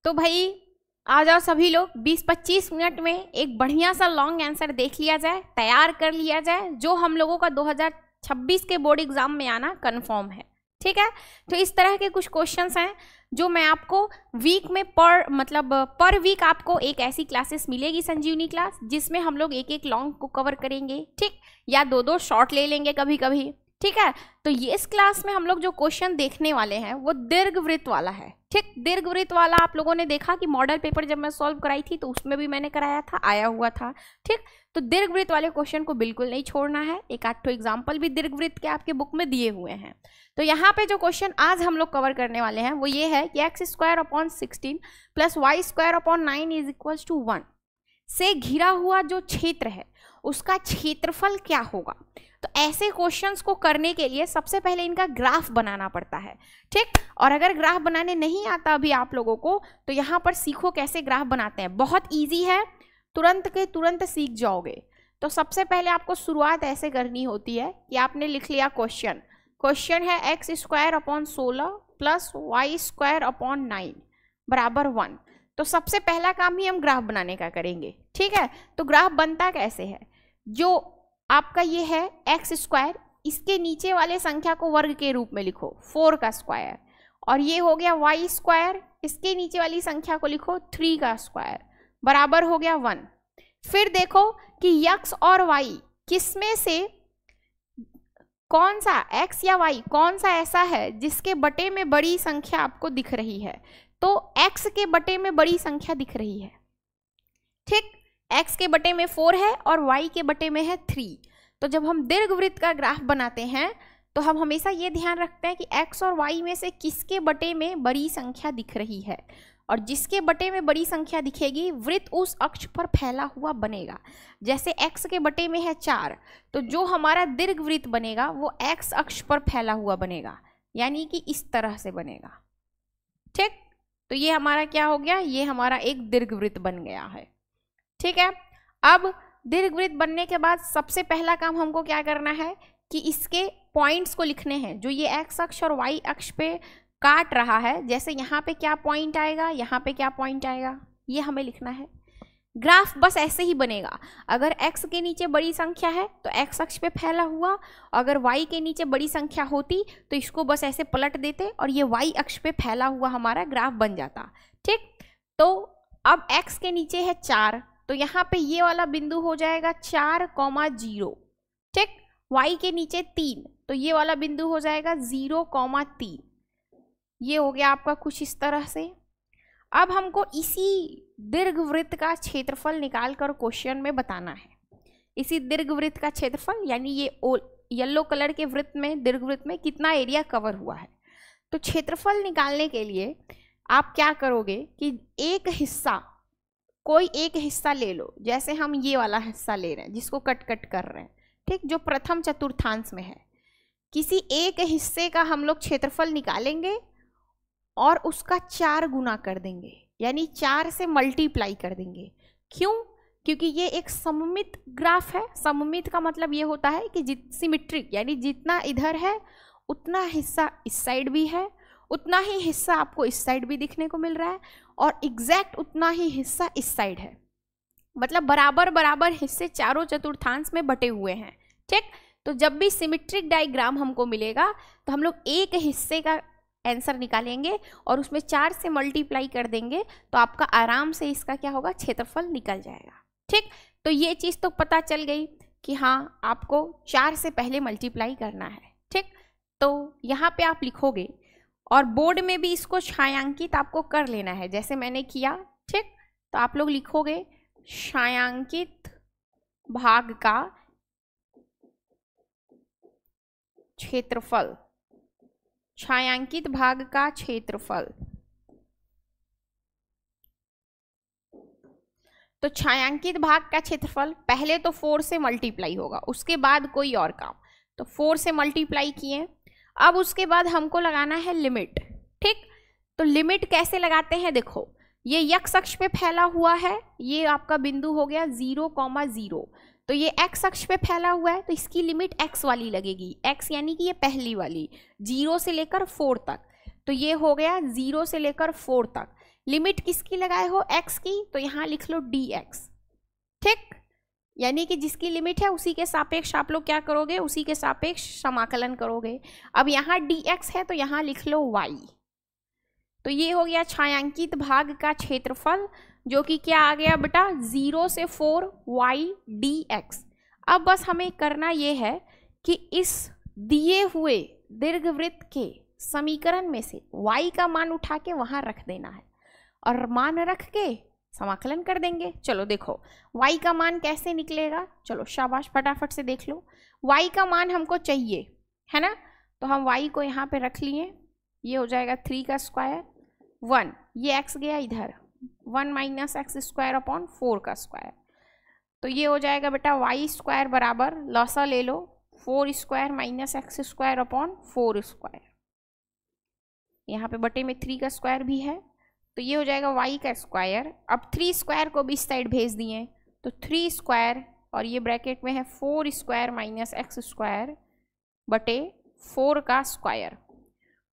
तो भाई आ जाओ सभी लोग, 20-25 मिनट में एक बढ़िया सा लॉन्ग आंसर देख लिया जाए, तैयार कर लिया जाए, जो हम लोगों का 2026 के बोर्ड एग्जाम में आना कंफर्म है। ठीक है, तो इस तरह के कुछ क्वेश्चंस हैं जो मैं आपको वीक में पर वीक आपको एक ऐसी क्लासेस मिलेगी संजीवनी क्लास, जिसमें हम लोग एक एक लॉन्ग को कवर करेंगे, ठीक, या दो दो शॉर्ट ले लेंगे कभी कभी। ठीक है, तो ये इस क्लास में हम लोग जो क्वेश्चन देखने वाले हैं वो दीर्घवृत्त वाला है। ठीक, दीर्घवृत्त वाला आप लोगों ने देखा कि मॉडल पेपर जब मैं सॉल्व कराई थी तो उसमें भी मैंने कराया था, आया हुआ था। ठीक, तो दीर्घवृत्त वाले क्वेश्चन को बिल्कुल नहीं छोड़ना है। एक आठ एग्जाम्पल भी दीर्घवृत्त के आपके बुक में दिए हुए हैं। तो यहाँ पे जो क्वेश्चन आज हम लोग कवर करने वाले हैं वो ये है कि x² / 16 + y² / 9 = 1 से घिरा हुआ जो क्षेत्र है उसका क्षेत्रफल क्या होगा। तो ऐसे क्वेश्चंस को करने के लिए सबसे पहले इनका ग्राफ बनाना पड़ता है। ठीक, और अगर ग्राफ बनाने नहीं आता अभी आप लोगों को तो यहाँ पर सीखो कैसे ग्राफ बनाते हैं, बहुत इजी है, तुरंत के तुरंत सीख जाओगे। तो सबसे पहले आपको शुरुआत ऐसे करनी होती है कि आपने लिख लिया क्वेश्चन है x² / 16 + y² / 9 = 1। तो सबसे पहला काम ही हम ग्राफ बनाने का करेंगे। ठीक है, तो ग्राफ बनता कैसे है, जो आपका ये है x², इसके नीचे वाले संख्या को वर्ग के रूप में लिखो 4 का स्क्वायर, और ये हो गया y², इसके नीचे वाली संख्या को लिखो 3 का स्क्वायर, बराबर हो गया 1। फिर देखो कि x और y किसमें से कौन सा, x या y कौन सा ऐसा है जिसके बटे में बड़ी संख्या आपको दिख रही है। तो x के बटे में बड़ी संख्या दिख रही है। ठीक, x के बटे में 4 है और y के बटे में है 3। तो जब हम दीर्घवृत्त का ग्राफ बनाते हैं तो हम हमेशा ये ध्यान रखते हैं कि x और y में से किसके बटे में बड़ी संख्या दिख रही है, और जिसके बटे में बड़ी संख्या दिखेगी वृत्त उस अक्ष पर फैला हुआ बनेगा। जैसे x के बटे में है 4, तो जो हमारा दीर्घवृत्त बनेगा वो x अक्ष पर फैला हुआ बनेगा, यानी कि इस तरह से बनेगा। ठीक, तो ये हमारा क्या हो गया, ये हमारा एक दीर्घवृत्त बन गया है। ठीक है, अब दीर्घवृत्त बनने के बाद सबसे पहला काम हमको क्या करना है कि इसके पॉइंट्स को लिखने हैं, जो ये x अक्ष और y अक्ष पे काट रहा है। जैसे यहाँ पे क्या पॉइंट आएगा, यहाँ पे क्या पॉइंट आएगा, ये हमें लिखना है। ग्राफ बस ऐसे ही बनेगा, अगर x के नीचे बड़ी संख्या है तो x अक्ष पे फैला हुआ, अगर y के नीचे बड़ी संख्या होती तो इसको बस ऐसे पलट देते और ये y अक्ष पे फैला हुआ हमारा ग्राफ बन जाता। ठीक, तो अब x के नीचे है 4, तो यहाँ पे ये वाला बिंदु हो जाएगा 4,0। ठीक, y के नीचे 3, तो ये वाला बिंदु हो जाएगा 0,3। ये हो गया आपका कुछ इस तरह से। अब हमको इसी दीर्घवृत्त का क्षेत्रफल निकाल कर क्वेश्चन में बताना है। इसी दीर्घवृत्त का क्षेत्रफल यानी ये येलो कलर के वृत्त में, दीर्घवृत्त में कितना एरिया कवर हुआ है। तो क्षेत्रफल निकालने के लिए आप क्या करोगे कि कोई एक हिस्सा ले लो। जैसे हम ये वाला हिस्सा ले रहे हैं जिसको कट कर रहे हैं, ठीक, जो प्रथम चतुर्थांश में है, किसी एक हिस्से का हम लोग क्षेत्रफल निकालेंगे और उसका 4 गुना कर देंगे, यानी 4 से मल्टीप्लाई कर देंगे। क्यों? क्योंकि ये एक सममित ग्राफ है। सममित का मतलब ये होता है कि सिमेट्रिक, यानी जितना इधर है उतना हिस्सा इस साइड भी है, उतना ही हिस्सा आपको इस साइड भी दिखने को मिल रहा है, और एग्जैक्ट उतना ही हिस्सा इस साइड है। मतलब बराबर बराबर हिस्से चारों चतुर्थांश में बटे हुए हैं। ठीक, तो जब भी सिमेट्रिक डायग्राम हमको मिलेगा तो हम लोग एक हिस्से का आंसर निकालेंगे और उसमें 4 से मल्टीप्लाई कर देंगे, तो आपका आराम से इसका क्या होगा, क्षेत्रफल निकल जाएगा। ठीक, तो ये चीज़ तो पता चल गई कि हाँ आपको 4 से पहले मल्टीप्लाई करना है। ठीक, तो यहाँ पे आप लिखोगे और बोर्ड में भी इसको छायांकित आपको कर लेना है, जैसे मैंने किया। ठीक, तो आप लोग लिखोगे छायांकित भाग का क्षेत्रफल, छायांकित भाग का क्षेत्रफल। तो छायांकित भाग का क्षेत्रफल पहले तो 4 से मल्टीप्लाई होगा, उसके बाद कोई और काम। तो 4 से मल्टीप्लाई किए, अब उसके बाद हमको लगाना है लिमिट। ठीक, तो लिमिट कैसे लगाते हैं, देखो ये x अक्ष पे फैला हुआ है, ये आपका बिंदु हो गया 0,0, तो ये x अक्ष पे फैला हुआ है तो इसकी लिमिट x वाली लगेगी। x यानी कि ये पहली वाली 0 से लेकर 4 तक, तो ये हो गया 0 से लेकर 4 तक। लिमिट किसकी लगाए हो, x की, तो यहाँ लिख लो dx। ठीक, यानी कि जिसकी लिमिट है उसी के सापेक्ष आप लोग क्या करोगे, उसी के सापेक्ष समाकलन करोगे। अब यहाँ dx है तो यहाँ लिख लो y। तो ये हो गया छायांकित भाग का क्षेत्रफल, जो कि क्या आ गया बेटा, 0 से 4 y dx। अब बस हमें करना ये है कि इस दिए हुए दीर्घवृत्त के समीकरण में से y का मान उठा के वहां रख देना है और मान रख के समाकलन कर देंगे। चलो देखो y का मान कैसे निकलेगा, चलो शाबाश फटाफट से देख लो। y का मान हमको चाहिए है ना, तो हम y को यहाँ पे रख लिए, ये हो जाएगा 3 का स्क्वायर 1, ये x गया इधर 1 माइनस एक्स स्क्वायर अपॉन 4 का स्क्वायर, तो ये हो जाएगा बेटा y स्क्वायर बराबर लॉसा ले लो 4 square minus x square upon 4 square, यहाँ पे बटे में 3 का स्क्वायर भी है, तो ये हो जाएगा y का स्क्वायर। अब 3 स्क्वायर को भी इस साइड भेज दिए तो 3 स्क्वायर और ये ब्रैकेट में है 4 स्क्वायर माइनस एक्स स्क्वायर बटे 4 का स्क्वायर।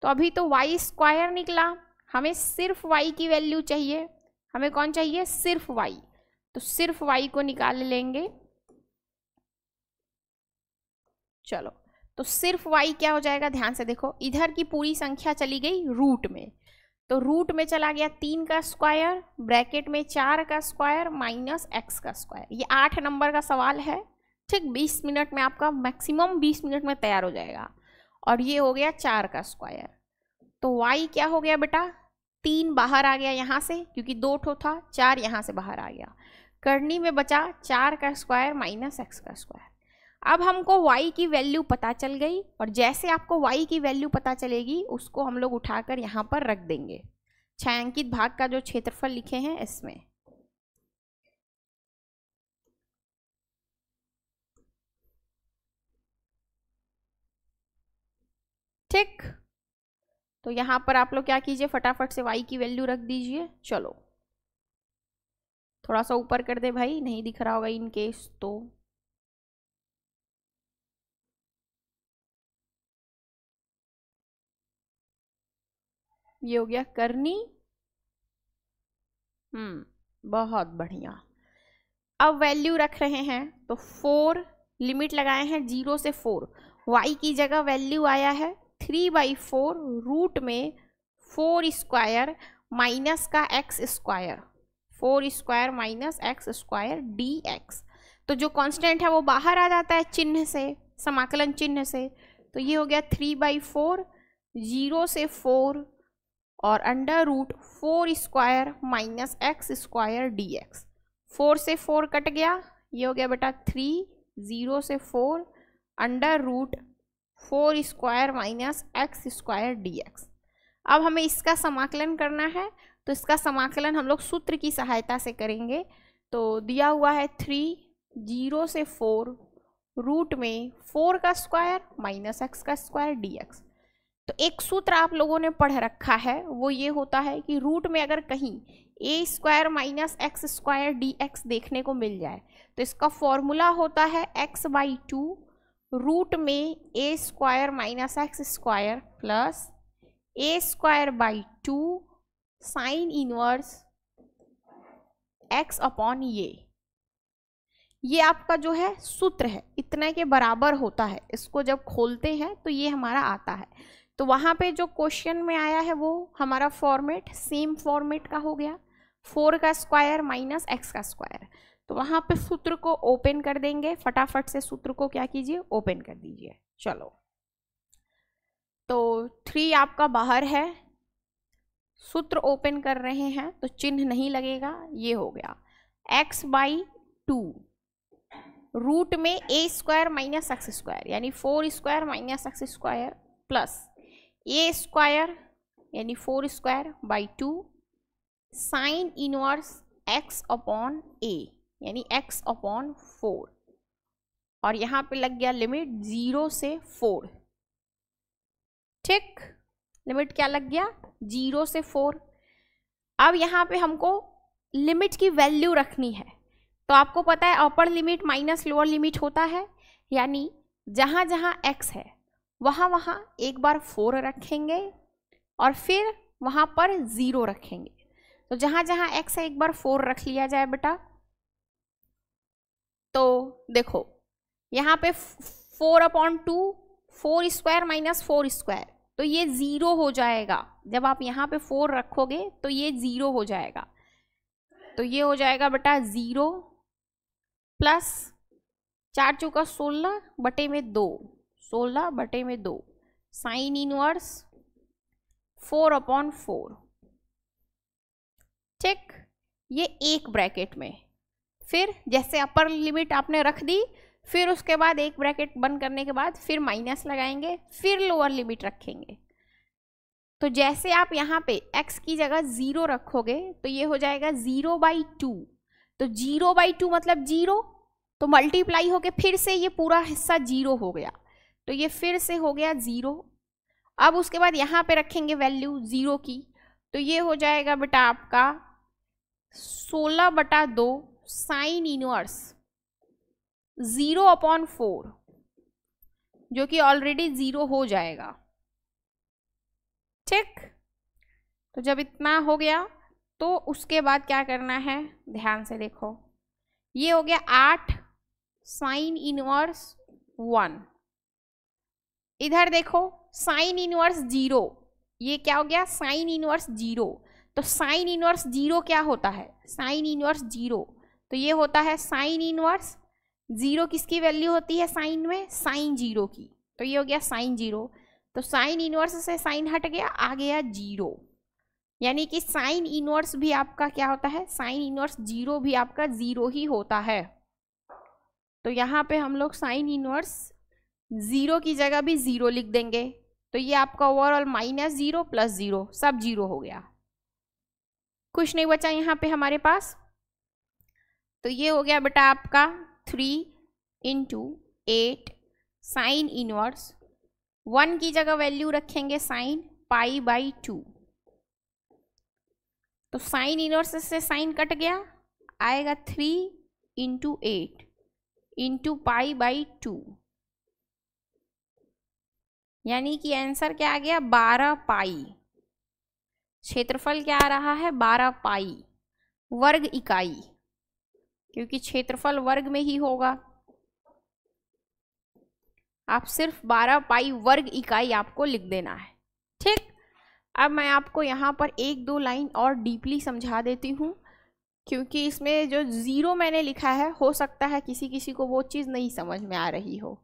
तो अभी तो y स्क्वायर निकला, हमें सिर्फ y की वैल्यू चाहिए, हमें कौन चाहिए, सिर्फ y, तो सिर्फ y को निकाल लेंगे। चलो तो सिर्फ y क्या हो जाएगा, ध्यान से देखो, इधर की पूरी संख्या चली गई रूट में, तो रूट में चला गया 3 का स्क्वायर ब्रैकेट में 4 का स्क्वायर माइनस x का स्क्वायर। ये 8 नंबर का सवाल है, ठीक, 20 मिनट में आपका मैक्सिमम 20 मिनट में तैयार हो जाएगा। और ये हो गया 4 का स्क्वायर, तो y क्या हो गया बेटा, 3 बाहर आ गया यहाँ से क्योंकि 2 ठो था, 4 यहाँ से बाहर आ गया, करनी में बचा 4 का स्क्वायर माइनस x का स्क्वायर। अब हमको y की वैल्यू पता चल गई और जैसे आपको y की वैल्यू पता चलेगी उसको हम लोग उठाकर यहाँ पर रख देंगे छायांकित भाग का जो क्षेत्रफल लिखे हैं इसमें। ठीक, तो यहाँ पर आप लोग क्या कीजिए, फटाफट से y की वैल्यू रख दीजिए। चलो थोड़ा सा ऊपर कर दे भाई, नहीं दिख रहा होगा इन केस तो। ये हो गया करनी, बहुत बढ़िया। अब वैल्यू रख रहे हैं तो 4 लिमिट लगाए हैं 0 से 4, y की जगह वैल्यू आया है 3/4 रूट में 4 स्क्वायर माइनस का x square, 4 square minus x square dx। तो जो कांस्टेंट है वो बाहर आ जाता है चिन्ह से, समाकलन चिन्ह से, तो ये हो गया 3/4 0 से 4 और under root 4 square minus x square dx। 4 से 4 कट गया, ये हो गया बेटा 3, 0 से 4 under root 4 square minus x square dx। अब हमें इसका समाकलन करना है, तो इसका समाकलन हम लोग सूत्र की सहायता से करेंगे। तो दिया हुआ है 3, 0 से 4 रूट में 4 का स्क्वायर माइनस एक्स का स्क्वायर dx। तो एक सूत्र आप लोगों ने पढ़ रखा है, वो ये होता है कि रूट में अगर कहीं a square minus x square dx देखने को मिल जाए तो इसका फॉर्मूला होता है x/2 रूट में a square minus x square plus a square by 2 sine inverse x upon ये आपका जो है सूत्र है, इतने के बराबर होता है। इसको जब खोलते हैं तो ये हमारा आता है। तो वहाँ पे जो क्वेश्चन में आया है वो हमारा फॉर्मेट सेम फॉर्मेट का हो गया, 4 का स्क्वायर माइनस एक्स का स्क्वायर। तो वहाँ पे सूत्र को ओपन कर देंगे, फटाफट से सूत्र को क्या कीजिए, ओपन कर दीजिए। चलो तो 3 आपका बाहर है, सूत्र ओपन कर रहे हैं तो चिन्ह नहीं लगेगा, ये हो गया x/2 रूट में a square minus x square यानी 4 square minus x square plus a square यानी 4 square by 2 sine inverse x upon a यानी x अपॉन 4, और यहाँ पे लग गया लिमिट 0 से 4। ठीक, लिमिट क्या लग गया, 0 से 4। अब यहाँ पे हमको लिमिट की वैल्यू रखनी है, तो आपको पता है upper limit minus lower limit होता है, यानी जहाँ जहाँ x है वहाँ वहाँ एक बार 4 रखेंगे और फिर वहाँ पर 0 रखेंगे। तो जहां जहां x है एक बार 4 रख लिया जाए बेटा। तो देखो यहाँ पे 4/2 4 स्क्वायर माइनस 4 स्क्वायर, तो ये 0 हो जाएगा। जब आप यहाँ पे 4 रखोगे तो ये 0 हो जाएगा। तो ये हो जाएगा बेटा 0 प्लस 4 चौका 16/2 16/2 साइन इनवर्स 4/4। ठीक, ये एक ब्रैकेट में। फिर जैसे अपर लिमिट आपने रख दी, फिर उसके बाद एक ब्रैकेट बंद करने के बाद फिर माइनस लगाएंगे, फिर लोअर लिमिट रखेंगे। तो जैसे आप यहाँ पे x की जगह 0 रखोगे तो ये हो जाएगा 0/2। तो 0/2 मतलब 0, तो मल्टीप्लाई होके फिर से ये पूरा हिस्सा 0 हो गया, तो ये फिर से हो गया 0। अब उसके बाद यहाँ पे रखेंगे वैल्यू 0 की, तो ये हो जाएगा बेटा आपका 16/2 साइन इनवर्स 0/4, जो कि ऑलरेडी 0 हो जाएगा। ठीक, तो जब इतना हो गया तो उसके बाद क्या करना है, ध्यान से देखो। ये हो गया 8 साइन इनवर्स 1। इधर देखो साइन इनवर्स 0, ये क्या हो गया साइन इनवर्स 0। तो साइन इनवर्स 0 क्या होता है, साइन इनवर्स 0 तो ये होता है साइन इनवर्स 0 किसकी वैल्यू होती है साइन में, साइन 0 की। तो ये हो गया साइन 0, तो साइन इनवर्स से साइन हट गया, आ गया 0। यानी कि साइन इनवर्स भी आपका क्या होता है, साइन इनवर्स 0 भी आपका 0 ही होता है। तो यहाँ पे हम लोग साइन इनवर्स 0 की जगह भी 0 लिख देंगे। तो ये आपका ओवरऑल -0 + 0 सब 0 हो गया, कुछ नहीं बचा यहाँ पे हमारे पास। तो ये हो गया बेटा आपका 3 × 8 साइन इनवर्स 1 की जगह वैल्यू रखेंगे साइन π/2। तो साइन इनवर्स से साइन कट गया, आएगा 3 × 8 × π/2, यानी कि आंसर क्या आ गया 12 पाई। क्षेत्रफल क्या आ रहा है 12 पाई वर्ग इकाई, क्योंकि क्षेत्रफल वर्ग में ही होगा। आप सिर्फ 12 पाई वर्ग इकाई आपको लिख देना है। ठीक, अब मैं आपको यहाँ पर 1-2 लाइन और डीपली समझा देती हूँ, क्योंकि इसमें जो 0 मैंने लिखा है हो सकता है किसी किसी को वो चीज़ नहीं समझ में आ रही हो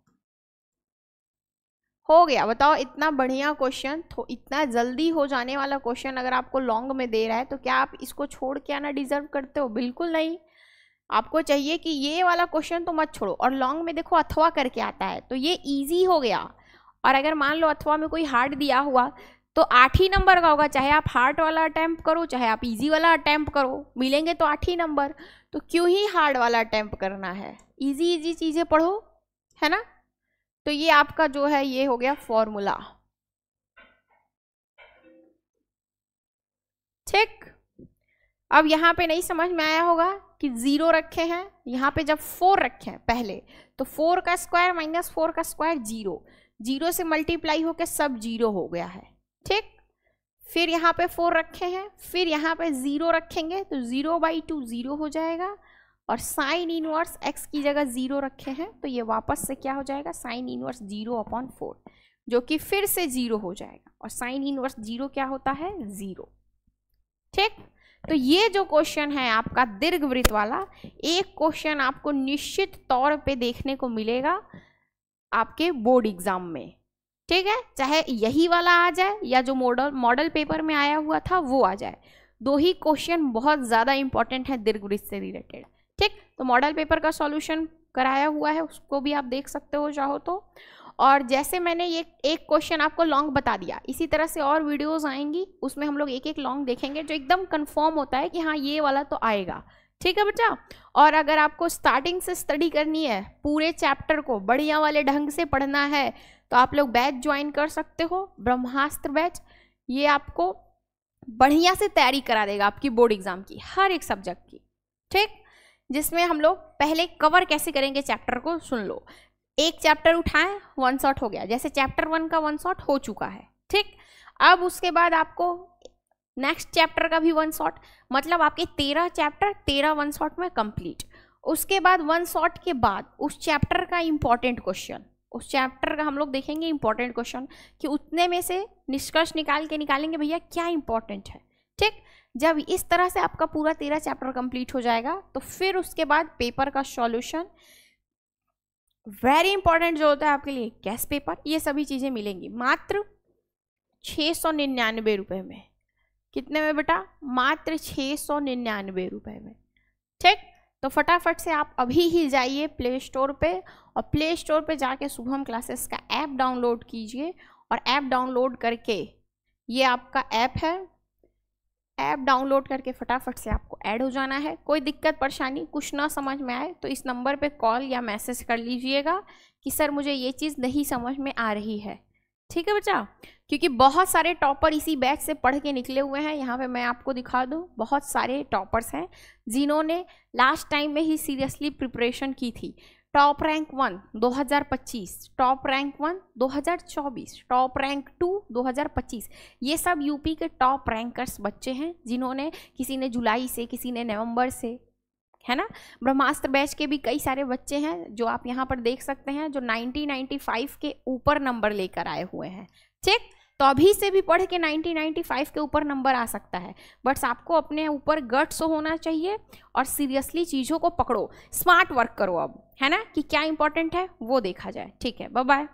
गया। बताओ, इतना बढ़िया क्वेश्चन, तो इतना जल्दी हो जाने वाला क्वेश्चन अगर आपको लॉन्ग में दे रहा है तो क्या आप इसको छोड़ के आना डिजर्व करते हो? बिल्कुल नहीं। आपको चाहिए कि ये वाला क्वेश्चन तो मत छोड़ो। और लॉन्ग में देखो अथवा करके आता है, तो ये इजी हो गया। और अगर मान लो अथवा में कोई हार्ड दिया हुआ तो 8 ही नंबर का होगा, चाहे आप हार्ड वाला अटैम्प्ट करो चाहे आप इजी वाला अटैम्प्ट करो, मिलेंगे तो 8 ही नंबर। तो क्यों ही हार्ड वाला अटैम्प्ट करना है, इजी चीज़ें पढ़ो, है ना। तो ये आपका जो है ये हो गया फॉर्मूला। ठीक, अब यहाँ पे नहीं समझ में आया होगा कि 0 रखे हैं, यहाँ पे जब 4 रखे हैं पहले, तो 4 का स्क्वायर माइनस 4 का स्क्वायर 0, 0 से मल्टीप्लाई होकर सब 0 हो गया है। ठीक, फिर यहाँ पे 4 रखे हैं, फिर यहाँ पे 0 रखेंगे तो 0/2 0 हो जाएगा। और साइन इनवर्स x की जगह 0 रखे हैं तो ये वापस से क्या हो जाएगा साइन इनवर्स 0/4, जो कि फिर से 0 हो जाएगा। और साइन इनवर्स 0 क्या होता है 0। ठीक, तो ये जो क्वेश्चन है आपका दीर्घवृत्त वाला, एक क्वेश्चन आपको निश्चित तौर पे देखने को मिलेगा आपके बोर्ड एग्जाम में। ठीक है, चाहे यही वाला आ जाए या जो मॉडल पेपर में आया हुआ था वो आ जाए, 2 ही क्वेश्चन बहुत ज़्यादा इंपॉर्टेंट है दीर्घवृत्त से रिलेटेड। ठीक, तो मॉडल पेपर का सॉल्यूशन कराया हुआ है, उसको भी आप देख सकते हो चाहो तो। और जैसे मैंने ये एक क्वेश्चन आपको लॉन्ग बता दिया, इसी तरह से और वीडियोस आएंगी, उसमें हम लोग एक लॉन्ग देखेंगे जो एकदम कंफर्म होता है कि हाँ ये वाला तो आएगा। ठीक है बच्चा। और अगर आपको स्टार्टिंग से स्टडी करनी है, पूरे चैप्टर को बढ़िया वाले ढंग से पढ़ना है, तो आप लोग बैच ज्वाइन कर सकते हो, ब्रह्मास्त्र बैच। ये आपको बढ़िया से तैयारी करा देगा आपकी बोर्ड एग्जाम की हर एक सब्जेक्ट की। ठीक, जिसमें हम लोग पहले कवर कैसे करेंगे चैप्टर को सुन लो। एक चैप्टर उठाएं, 1 शॉट हो गया, जैसे चैप्टर 1 का 1 शॉट हो चुका है। ठीक, अब उसके बाद आपको नेक्स्ट चैप्टर का भी 1 शॉट, मतलब आपके 13 चैप्टर 13 1 शॉट में कंप्लीट। उसके बाद 1 शॉट के बाद उस चैप्टर का इंपॉर्टेंट क्वेश्चन, उस चैप्टर का हम लोग देखेंगे इंपॉर्टेंट क्वेश्चन कि उतने में से निष्कर्ष निकालेंगे भैया क्या इंपॉर्टेंट है। ठीक, जब इस तरह से आपका पूरा 13 चैप्टर कंप्लीट हो जाएगा तो फिर उसके बाद पेपर का सॉल्यूशन, वेरी इंपॉर्टेंट जो होता है आपके लिए गैस पेपर, ये सभी चीज़ें मिलेंगी मात्र 699 रुपये में। कितने में बेटा? मात्र 699 रुपये में। ठीक, तो फटाफट से आप अभी ही जाइए प्ले स्टोर पे और प्ले स्टोर पे जाके शुभम क्लासेस का ऐप डाउनलोड कीजिए और ऐप डाउनलोड करके, ये आपका ऐप है, ऐप डाउनलोड करके फटाफट से आपको ऐड हो जाना है। कोई दिक्कत परेशानी कुछ ना समझ में आए तो इस नंबर पे कॉल या मैसेज कर लीजिएगा कि सर मुझे ये चीज़ नहीं समझ में आ रही है। ठीक है बच्चा, क्योंकि बहुत सारे टॉपर इसी बैच से पढ़ के निकले हुए हैं। यहाँ पे मैं आपको दिखा दूँ, बहुत सारे टॉपर्स हैं जिन्होंने लास्ट टाइम में ही सीरियसली प्रिपरेशन की थी। Top rank 1 2025, top rank 1 2024, top rank 2 2025, ये सब यूपी के टॉप रैंकर्स बच्चे हैं जिन्होंने, किसी ने जुलाई से, किसी ने नवंबर से, है ना। ब्रह्मास्त्र बैच के भी कई सारे बच्चे हैं जो आप यहाँ पर देख सकते हैं जो 95 के ऊपर नंबर लेकर आए हुए हैं। ठीक, तो अभी से भी पढ़ के 95 के ऊपर नंबर आ सकता है, बट आपको अपने ऊपर गट्स होना चाहिए और सीरियसली चीज़ों को पकड़ो, स्मार्ट वर्क करो अब, है ना, कि क्या इंपॉर्टेंट है वो देखा जाए। ठीक है, बाय बाय।